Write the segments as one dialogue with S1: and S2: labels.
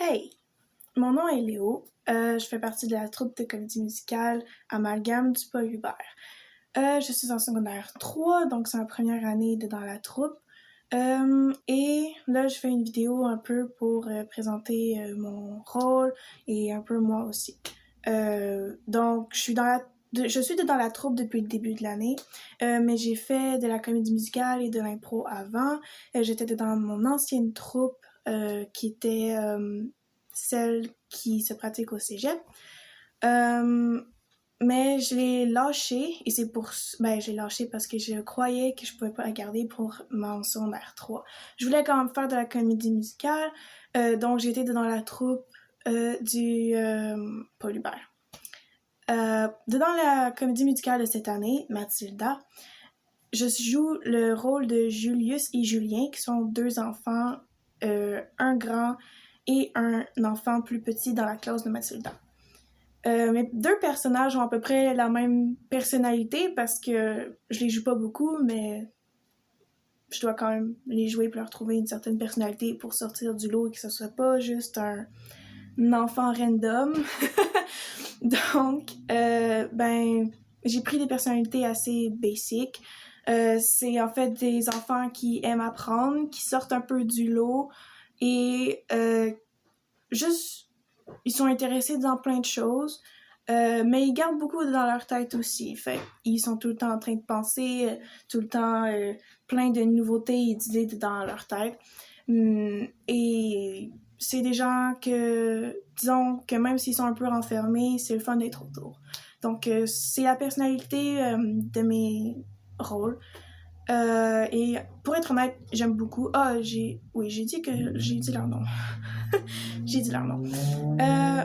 S1: Hey, mon nom est Léo. Je fais partie de la troupe de comédie musicale Amalgame du Paul Hubert. Je suis en secondaire 3, donc c'est ma première année dans la troupe. Et là, je fais une vidéo un peu pour présenter mon rôle et un peu moi aussi. Donc, je suis dans la troupe depuis le début de l'année, mais j'ai fait de la comédie musicale et de l'impro avant. J'étais dans mon ancienne troupe qui était celle qui se pratique au cégep. Mais je l'ai lâché et j'ai lâché parce que je croyais que je pouvais pas la garder pour mon secondaire 3. Je voulais quand même faire de la comédie musicale, donc j'étais dans la troupe du Paul Hubert. Dans la comédie musicale de cette année, Mathilda, je joue le rôle de Julius et Julien, qui sont deux enfants, un grand et un enfant plus petit dans la classe de Mathilda. Mes deux personnages ont à peu près la même personnalité parce que je les joue pas beaucoup, mais je dois quand même les jouer pour leur trouver une certaine personnalité pour sortir du lot et que ce soit pas juste un enfant random. Donc, j'ai pris des personnalités assez basiques. C'est en fait des enfants qui aiment apprendre, qui sortent un peu du lot et juste, ils sont intéressés dans plein de choses. Mais ils gardent beaucoup dans leur tête aussi. Fait ils sont tout le temps en train de penser, tout le temps plein de nouveautés et d'idées dans leur tête. Et c'est des gens disons que même s'ils sont un peu renfermés, c'est le fun d'être autour. Donc, c'est la personnalité de mes rôles. Et pour être honnête, j'aime beaucoup. J'ai dit leur nom. J'ai dit leur nom.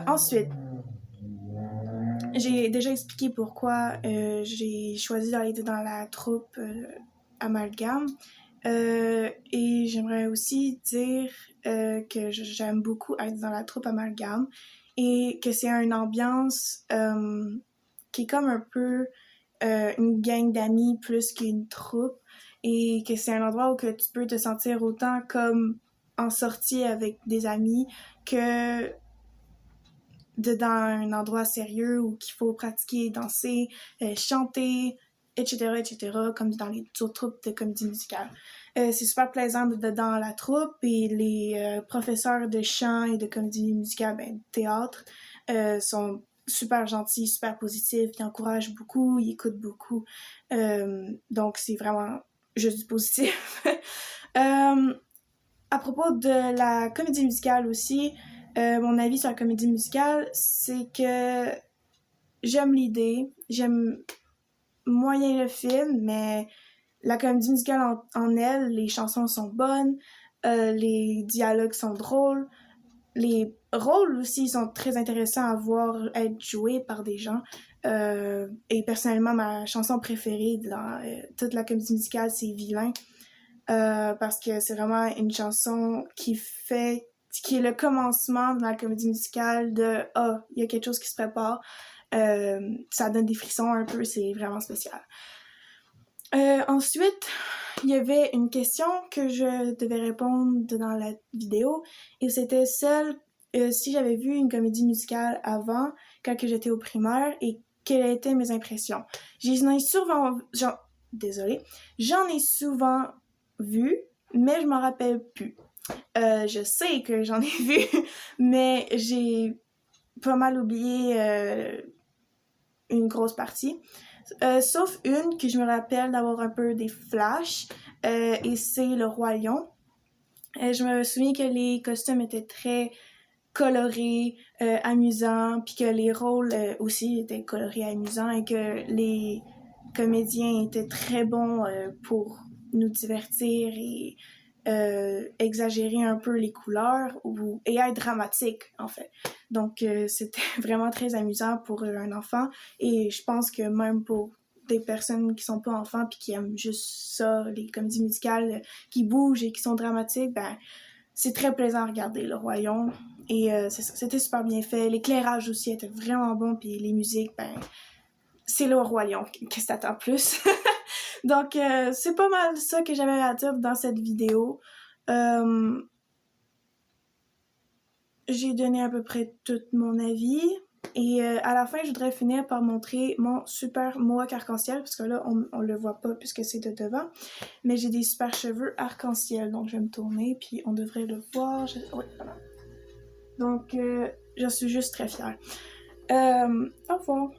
S1: Ensuite, j'ai déjà expliqué pourquoi j'ai choisi d'aller dans la troupe Amalgame. Et j'aimerais aussi dire que j'aime beaucoup être dans la troupe Amalgame et que c'est une ambiance qui est comme un peu une gang d'amis plus qu'une troupe et que c'est un endroit où que tu peux te sentir autant comme en sortie avec des amis que dans un endroit sérieux où il faut pratiquer, danser, chanter, etc., etc., comme dans les autres troupes de comédie musicale. C'est super plaisant d'être dans la troupe et les professeurs de chant et de comédie musicale, théâtre, sont super gentils, super positifs, ils encouragent beaucoup, ils écoutent beaucoup. Donc, c'est vraiment juste du positif. À propos de la comédie musicale aussi, mon avis sur la comédie musicale, c'est que j'aime l'idée, j'aime moyen le film, mais la comédie musicale en elle, les chansons sont bonnes, les dialogues sont drôles, les rôles aussi sont très intéressants à voir être joués par des gens. Et personnellement, ma chanson préférée dans toute la comédie musicale, c'est Vilain. Parce que c'est vraiment une chanson qui est le commencement de la comédie musicale de il y a quelque chose qui se prépare. Ça donne des frissons un peu, c'est vraiment spécial. Ensuite, il y avait une question que je devais répondre dans la vidéo et c'était celle si j'avais vu une comédie musicale avant, quand que j'étais au primaire, et quelles étaient mes impressions. J'en ai souvent vu, mais je m'en rappelle plus. Je sais que j'en ai vu, mais j'ai pas mal oublié une grosse partie. Sauf une que je me rappelle d'avoir un peu des flashs, et c'est Le Roi Lion. Je me souviens que les costumes étaient très colorés, amusants, puis que les rôles aussi étaient colorés, amusants, et que les comédiens étaient très bons pour nous divertir et exagérer un peu les couleurs et être dramatique, en fait. Donc, c'était vraiment très amusant pour un enfant et je pense que même pour des personnes qui sont pas enfants puis qui aiment juste ça, les comédies musicales qui bougent et qui sont dramatiques, c'est très plaisant à regarder, Le Royaume. Et c'était super bien fait. L'éclairage aussi était vraiment bon. Puis les musiques, c'est Le Roi Lion. Qu'est-ce que t'attends plus? Donc, c'est pas mal ça que j'avais à dire dans cette vidéo. j'ai donné à peu près tout mon avis. Et à la fin, je voudrais finir par montrer mon super mohawk arc-en-ciel, parce que là, on le voit pas puisque c'est de devant. Mais j'ai des super cheveux arc-en-ciel, donc je vais me tourner, puis on devrait le voir. Oui, voilà. Donc, je suis juste très fière. Au revoir.